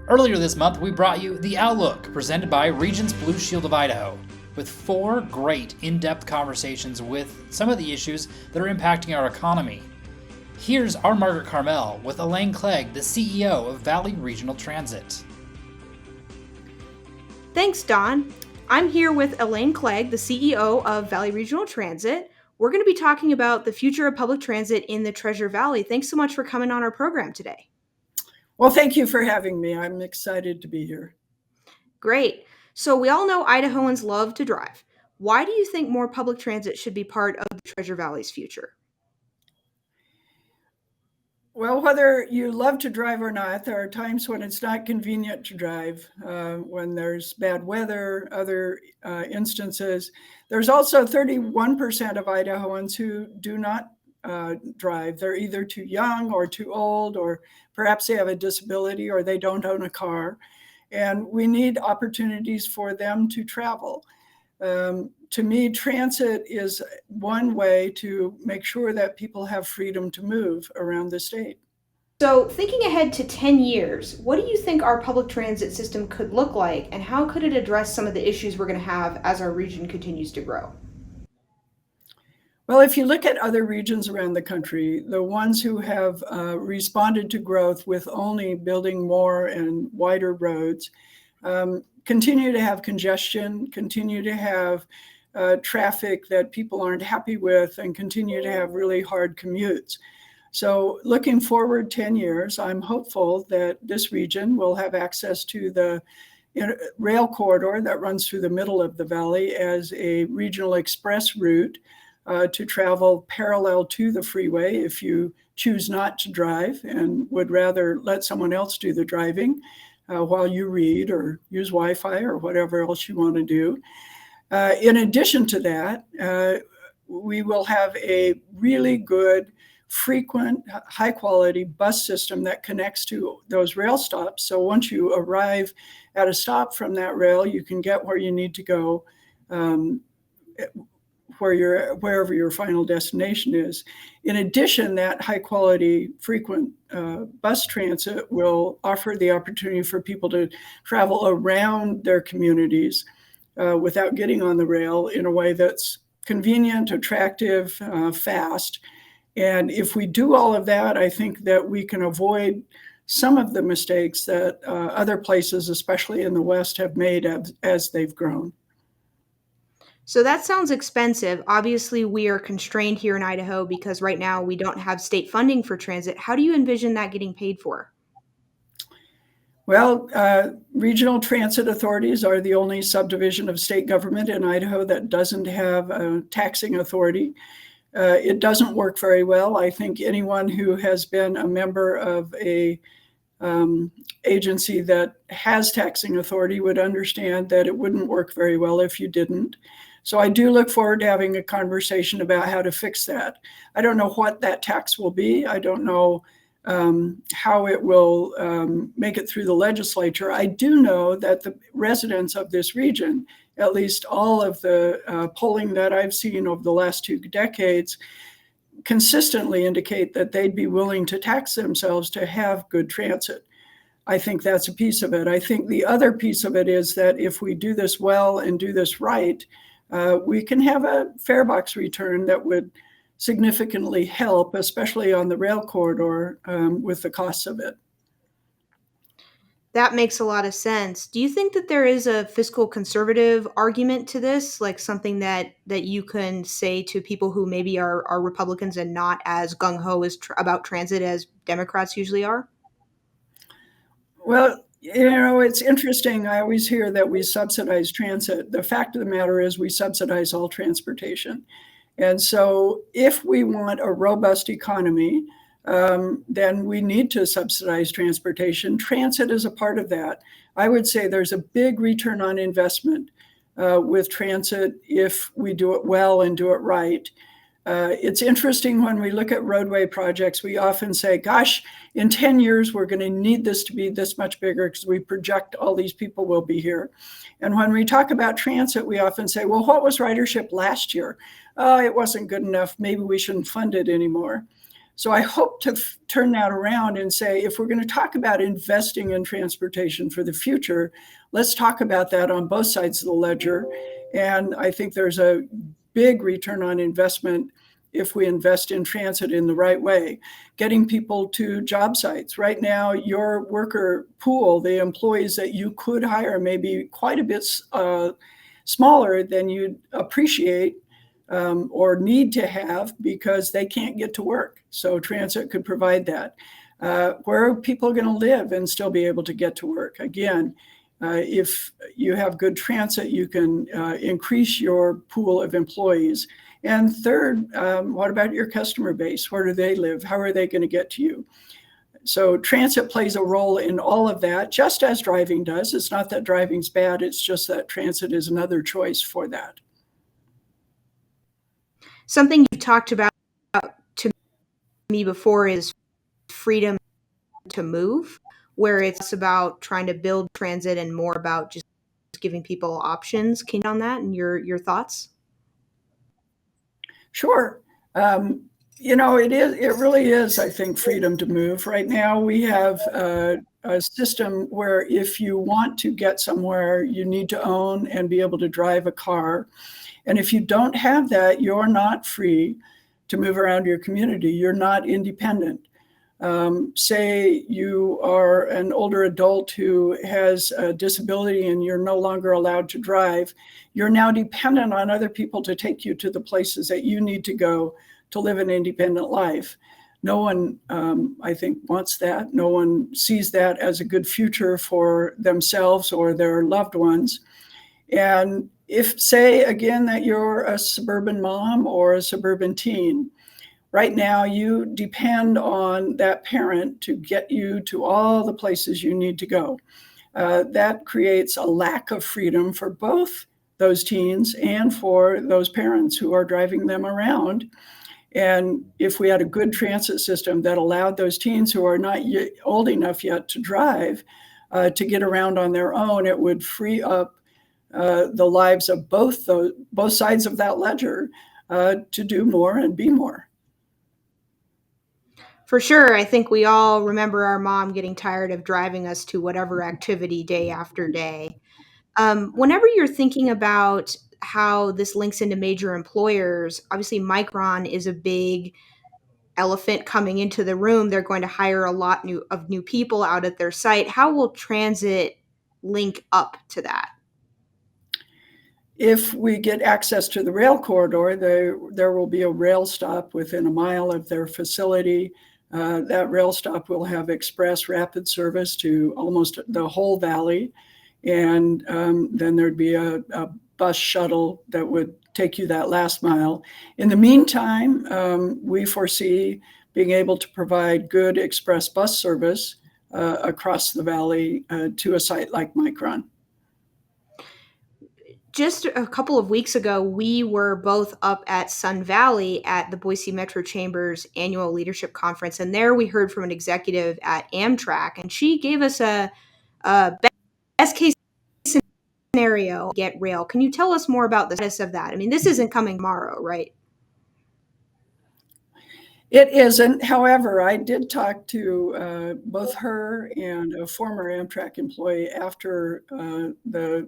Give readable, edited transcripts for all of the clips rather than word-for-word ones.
Earlier this month, we brought you The Outlook, presented by Regions Blue Shield of Idaho, with 4 great in-depth conversations with some of the issues that are impacting our economy. Here's our Margaret Carmel with Elaine Clegg, the CEO of Valley Regional Transit. Thanks, Don. I'm here with Elaine Clegg, the CEO of Valley Regional Transit. We're going to be talking about the future of public transit in the Treasure Valley. Thanks so much for coming on our program today. Well, thank you for having me. I'm excited to be here. Great. So we all know Idahoans love to drive. Why do you think more public transit should be part of the Treasure Valley's future? Well, whether you love to drive or not, there are times when it's not convenient to drive, when there's bad weather, other instances. There's also 31% of Idahoans who do not drive. They're either too young or too old, or perhaps they have a disability or they don't own a car. And we need opportunities for them to travel. To me, transit is one way to make sure that people have freedom to move around the state. So, thinking ahead to 10 years, what do you think our public transit system could look like, and how could it address some of the issues we're going to have as our region continues to grow? Well, if you look at other regions around the country, the ones who have responded to growth with only building more and wider roads, continue to have congestion, continue to have traffic that people aren't happy with, and continue to have really hard commutes. So looking forward 10 years, I'm hopeful that this region will have access to the rail corridor that runs through the middle of the valley as a regional express route to travel parallel to the freeway if you choose not to drive and would rather let someone else do the driving while you read or use Wi-Fi or whatever else you want to do. In addition to that, we will have a really good, frequent, high-quality bus system that connects to those rail stops. So once you arrive at a stop from that rail, you can get where you need to go, wherever your final destination is. In addition, that high quality, frequent bus transit will offer the opportunity for people to travel around their communities without getting on the rail in a way that's convenient, attractive, fast. And if we do all of that, I think that we can avoid some of the mistakes that other places, especially in the West, have made as they've grown. So that sounds expensive. Obviously, we are constrained here in Idaho because right now we don't have state funding for transit. How do you envision that getting paid for? Well, regional transit authorities are the only subdivision of state government in Idaho that doesn't have a taxing authority. It doesn't work very well. I think anyone who has been a member of a agency that has taxing authority would understand that it wouldn't work very well if you didn't. So I do look forward to having a conversation about how to fix that. I don't know what that tax will be. I don't know how it will make it through the legislature. I do know that the residents of this region, at least all of the polling that I've seen over the last 2 decades, consistently indicate that they'd be willing to tax themselves to have good transit. I think that's a piece of it. I think the other piece of it is that if we do this well and do this right, we can have a fare box return that would significantly help, especially on the rail corridor, with the costs of it. That makes a lot of sense. Do you think that there is a fiscal conservative argument to this, like something that you can say to people who maybe are Republicans and not as gung-ho about transit as Democrats usually are? Well, it's interesting. I always hear that we subsidize transit. The fact of the matter is we subsidize all transportation. And so if we want a robust economy, then we need to subsidize transportation. Transit is a part of that. I would say there's a big return on investment with transit if we do it well and do it right. It's interesting when we look at roadway projects, we often say, gosh, in 10 years, we're going to need this to be this much bigger because we project all these people will be here. And when we talk about transit, we often say, well, what was ridership last year? Oh, it wasn't good enough. Maybe we shouldn't fund it anymore. So I hope to turn that around and say, if we're going to talk about investing in transportation for the future, let's talk about that on both sides of the ledger. And I think there's a big return on investment if we invest in transit in the right way, getting people to job sites. Right now, your worker pool, the employees that you could hire, may be quite a bit smaller than you'd appreciate or need to have because they can't get to work. So transit could provide that. Where are people going to live and still be able to get to work? Again, if you have good transit, you can increase your pool of employees. And third, what about your customer base? Where do they live? How are they going to get to you? So transit plays a role in all of that, just as driving does. It's not that driving's bad. It's just that transit is another choice for that. Something you've talked about to me before is freedom to move, where it's about trying to build transit and more about just giving people options. Can you on that and your thoughts? Sure. It really is, I think, freedom to move. Right now, we have a system where if you want to get somewhere, you need to own and be able to drive a car. And if you don't have that, you're not free to move around your community. You're not independent. Say you are an older adult who has a disability and you're no longer allowed to drive. You're now dependent on other people to take you to the places that you need to go to live an independent life. No one, I think, wants that. No one sees that as a good future for themselves or their loved ones. And if, say, again, that you're a suburban mom or a suburban teen, right now you depend on that parent to get you to all the places you need to go. That creates a lack of freedom for both those teens and for those parents who are driving them around. And if we had a good transit system that allowed those teens who are not old enough yet to drive to get around on their own, it would free up the lives of both sides of that ledger to do more and be more. For sure. I think we all remember our mom getting tired of driving us to whatever activity day after day. Whenever you're thinking about how this links into major employers, obviously Micron is a big elephant coming into the room. They're going to hire a lot of new people out at their site. How will transit link up to that? If we get access to the rail corridor, there will be a rail stop within a mile of their facility. That rail stop will have express rapid service to almost the whole valley. And then there'd be a bus shuttle that would take you that last mile. In the meantime, we foresee being able to provide good express bus service across the valley to a site like Micron. Just a couple of weeks ago, we were both up at Sun Valley at the Boise Metro Chamber's annual leadership conference. And there we heard from an executive at Amtrak, and she gave us a best case scenario, get rail. Can you tell us more about the status of that? I mean, this isn't coming tomorrow, right? It isn't. However, I did talk to both her and a former Amtrak employee after the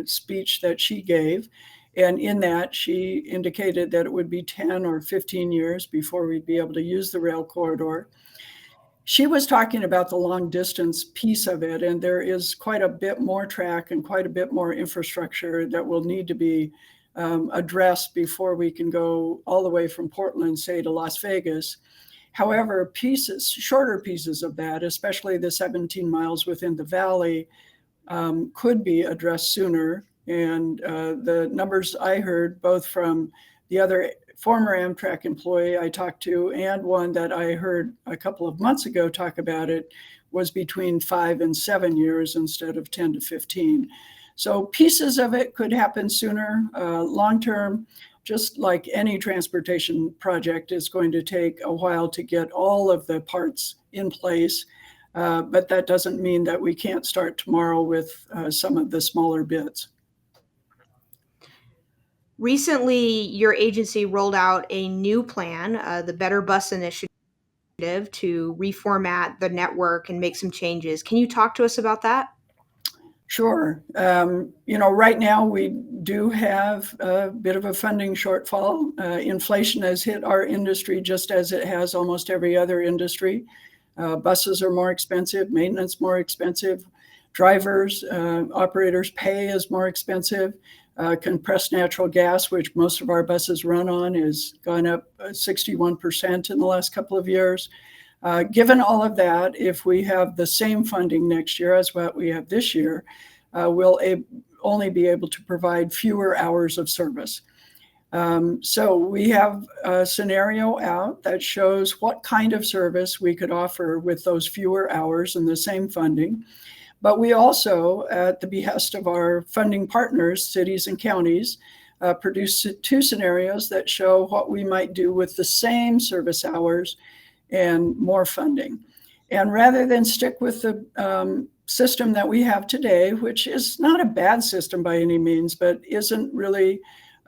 speech that she gave. And in that, she indicated that it would be 10 or 15 years before we'd be able to use the rail corridor. She was talking about the long distance piece of it, and there is quite a bit more track and quite a bit more infrastructure that will need to be addressed before we can go all the way from Portland, say, to Las Vegas. However, shorter pieces of that, especially the 17 miles within the valley, could be addressed sooner. And the numbers I heard, both from the other former Amtrak employee I talked to and one that I heard a couple of months ago talk about it, was between 5 and 7 years instead of 10 to 15. So pieces of it could happen sooner. Long term, just like any transportation project, is going to take a while to get all of the parts in place. But that doesn't mean that we can't start tomorrow with some of the smaller bits. Recently, your agency rolled out a new plan, the Better Bus Initiative, to reformat the network and make some changes. Can you talk to us about that? Sure. Right now we do have a bit of a funding shortfall. Inflation has hit our industry just as it has almost every other industry. Buses are more expensive, maintenance more expensive, drivers, operators' pay is more expensive. Compressed natural gas, which most of our buses run on, has gone up 61% in the last couple of years. Given all of that, if we have the same funding next year as what we have this year, we'll only be able to provide fewer hours of service. So we have a scenario out that shows what kind of service we could offer with those fewer hours and the same funding. But we also, at the behest of our funding partners, cities and counties, produce two scenarios that show what we might do with the same service hours and more funding. And rather than stick with the system that we have today, which is not a bad system by any means, but isn't really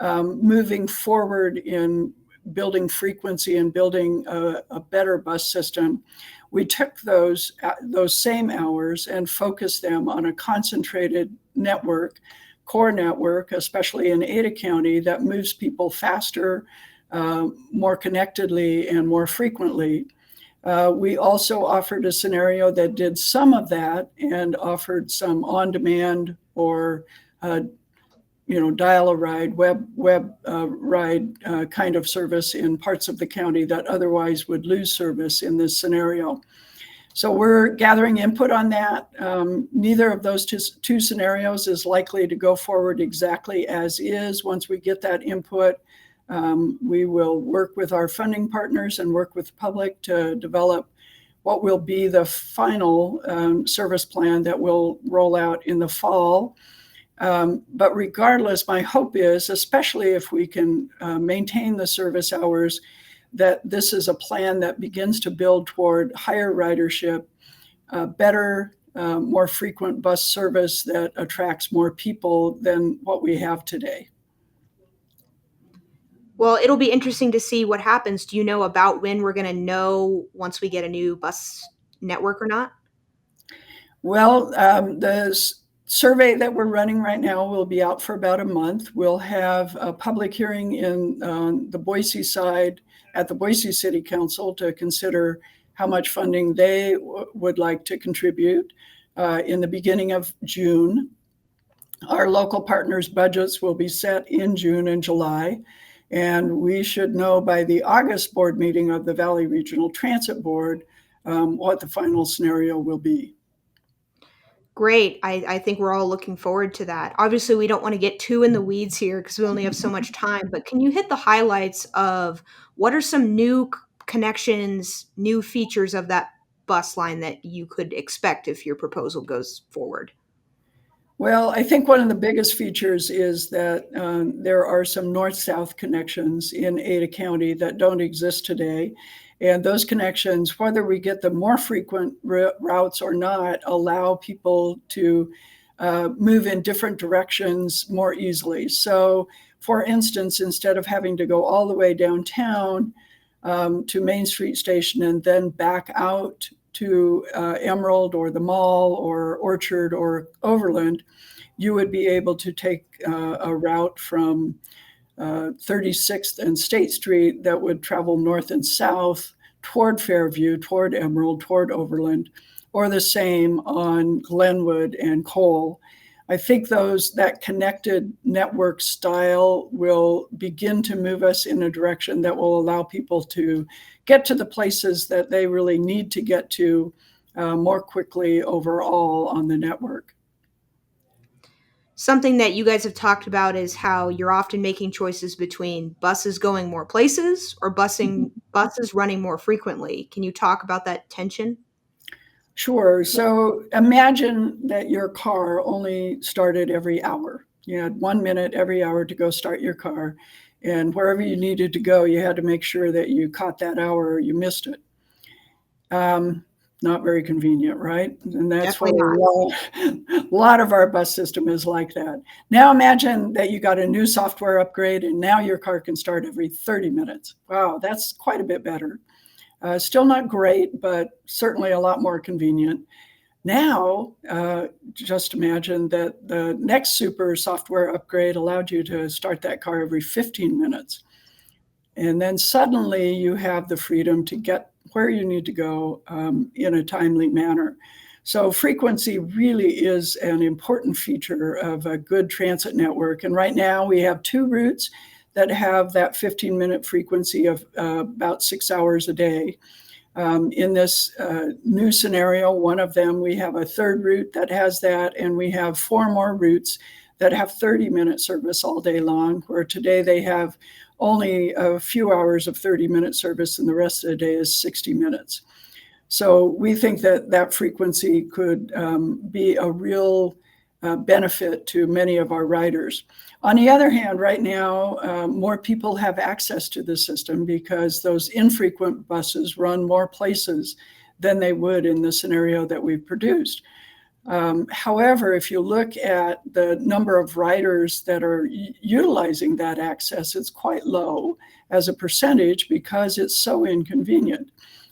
moving forward in building frequency and building a better bus system, we took those same hours and focused them on a concentrated network, core network, especially in Ada County, that moves people faster, more connectedly, and more frequently. We also offered a scenario that did some of that and offered some on-demand or dial a ride, web ride kind of service in parts of the county that otherwise would lose service in this scenario. So we're gathering input on that. Neither of those two scenarios is likely to go forward exactly as is. Once we get that input, we will work with our funding partners and work with the public to develop what will be the final service plan that will roll out in the fall. But regardless, my hope is, especially if we can maintain the service hours, that this is a plan that begins to build toward higher ridership, better, more frequent bus service that attracts more people than what we have today. Well, it'll be interesting to see what happens. Do you know about when we're going to know once we get a new bus network or not? Well, the survey that we're running right now will be out for about a month. We'll have a public hearing in the Boise side at the Boise City Council to consider how much funding they would like to contribute in the beginning of June. Our local partners' budgets will be set in June and July, and we should know by the August board meeting of the Valley Regional Transit Board what the final scenario will be. Great. I think we're all looking forward to that. Obviously, we don't want to get too in the weeds here because we only have so much time, but can you hit the highlights of what are some new connections, new features of that bus line that you could expect if your proposal goes forward? Well, I think one of the biggest features is that there are some north-south connections in Ada County that don't exist today. And those connections, whether we get the more frequent routes or not, allow people to move in different directions more easily. So, for instance, instead of having to go all the way downtown to Main Street Station and then back out to Emerald or the Mall or Orchard or Overland, you would be able to take a route from 36th and State Street that would travel north and south toward Fairview, toward Emerald, toward Overland, or the same on Glenwood and Cole. I think that connected network style will begin to move us in a direction that will allow people to get to the places that they really need to get to more quickly overall on the network. Something that you guys have talked about is how you're often making choices between buses going more places or buses running more frequently. Can you talk about that tension? Sure. So imagine that your car only started every hour. You had 1 minute every hour to go start your car. And wherever you needed to go, you had to make sure that you caught that hour or you missed it. Not very convenient, right? And that's why a lot of our bus system is like that. Now imagine that you got a new software upgrade and now your car can start every 30 minutes. Wow, that's quite a bit better. Still not great, but certainly a lot more convenient. Now, just imagine that the next super software upgrade allowed you to start that car every 15 minutes. And then suddenly you have the freedom to get where you need to go in a timely manner. So frequency really is an important feature of a good transit network. And right now we have 2 routes that have that 15-minute frequency of about 6 hours a day. In this new scenario, one of them, we have a 3rd route that has that, and we have 4 more routes that have 30-minute service all day long, where today they have only a few hours of 30-minute service and the rest of the day is 60 minutes. So we think that that frequency could be a real benefit to many of our riders. On the other hand, right now, more people have access to the system because those infrequent buses run more places than they would in the scenario that we've produced. However, if you look at the number of riders that are utilizing that access, it's quite low as a percentage because it's so inconvenient.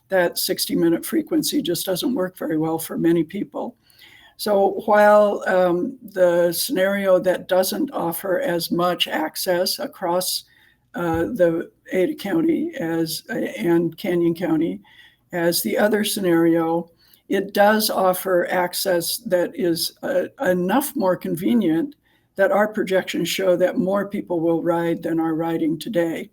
That 60-minute frequency just doesn't work very well for many people. So while the scenario that doesn't offer as much access across the Ada County and Canyon County as the other scenario, it does offer access that is enough more convenient that our projections show that more people will ride than are riding today.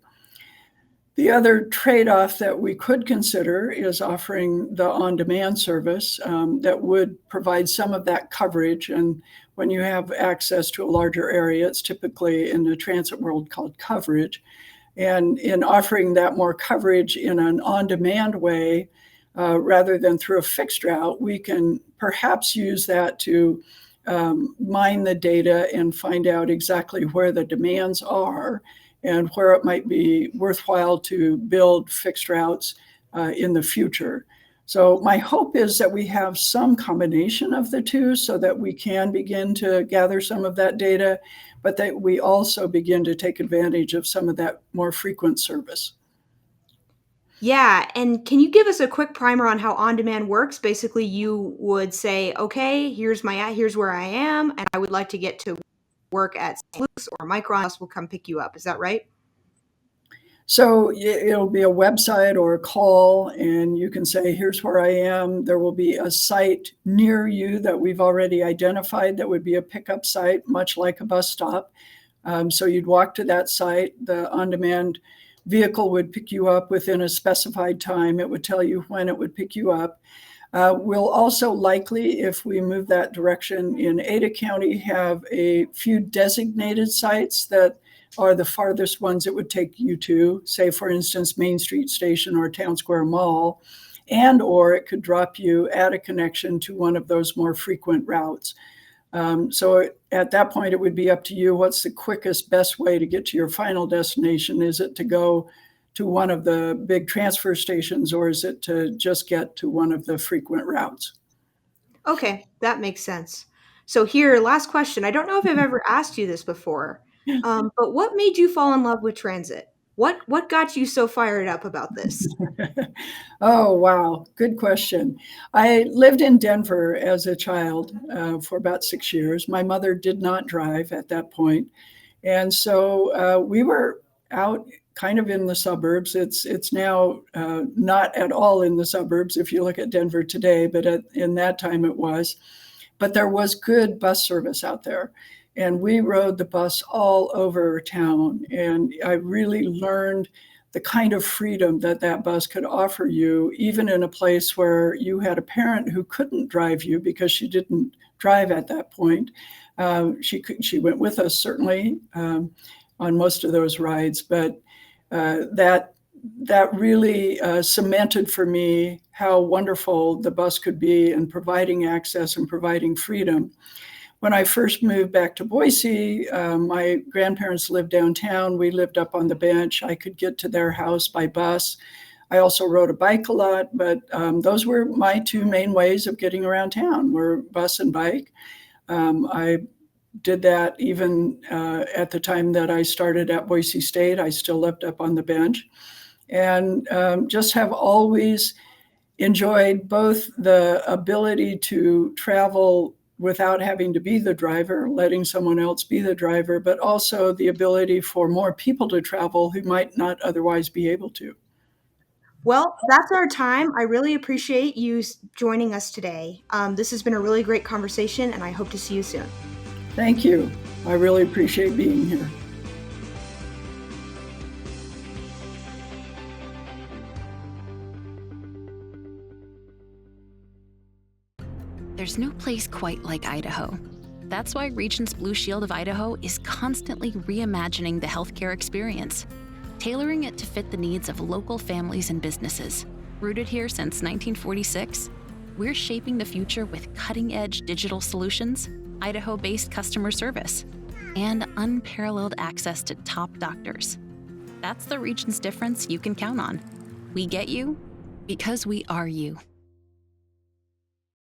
The other trade-off that we could consider is offering the on-demand service that would provide some of that coverage. And when you have access to a larger area, it's typically in the transit world called coverage. And in offering that more coverage in an on-demand way, rather than through a fixed route, we can perhaps use that to mine the data and find out exactly where the demands are and where it might be worthwhile to build fixed routes in the future. So my hope is that we have some combination of the two so that we can begin to gather some of that data, but that we also begin to take advantage of some of that more frequent service. Yeah, and can you give us a quick primer on how on-demand works? Basically, you would say, okay, here's where I am, and I would like to get to work at St. Luke's or Micron. Us will come pick you up. Is that right? So it'll be a website or a call, and you can say, here's where I am. There will be a site near you that we've already identified that would be a pickup site, much like a bus stop. So you'd walk to that site. The on-demand vehicle would pick you up within a specified time. It would tell you when it would pick you up. We'll also likely, if we move that direction in Ada County, have a few designated sites that are the farthest ones it would take you to, say, for instance, Main Street Station or Town Square Mall, and or it could drop you at a connection to one of those more frequent routes. So at that point, it would be up to you. What's the quickest, best way to get to your final destination? Is it to go to one of the big transfer stations, or is it to just get to one of the frequent routes? Okay, that makes sense. So here, last question. I don't know if I've ever asked you this before, but what made you fall in love with transit? What got you so fired up about this? Oh, wow. Good question. I lived in Denver as a child for about 6 years. My mother did not drive at that point. And so we were out kind of in the suburbs. It's now not at all in the suburbs if you look at Denver today, but in that time it was. But there was good bus service out there. And we rode the bus all over town. And I really learned the kind of freedom that that bus could offer you, even in a place where you had a parent who couldn't drive you because she didn't drive at that point. She went with us, certainly, on most of those rides. But that really cemented for me how wonderful the bus could be in providing access and providing freedom. When I first moved back to Boise, my grandparents lived downtown. We lived up on the bench. I could get to their house by bus. I also rode a bike a lot, but those were my 2 main ways of getting around town, were bus and bike. I did that even at the time that I started at Boise State. I still lived up on the bench. and just have always enjoyed both the ability to travel without having to be the driver, letting someone else be the driver, but also the ability for more people to travel who might not otherwise be able to. Well, that's our time. I really appreciate you joining us today. This has been a really great conversation, and I hope to see you soon. Thank you. I really appreciate being here. There's no place quite like Idaho. That's why Regents Blue Shield of Idaho is constantly reimagining the healthcare experience, tailoring it to fit the needs of local families and businesses. Rooted here since 1946, we're shaping the future with cutting-edge digital solutions, Idaho-based customer service, and unparalleled access to top doctors. That's the Regents difference you can count on. We get you because we are you.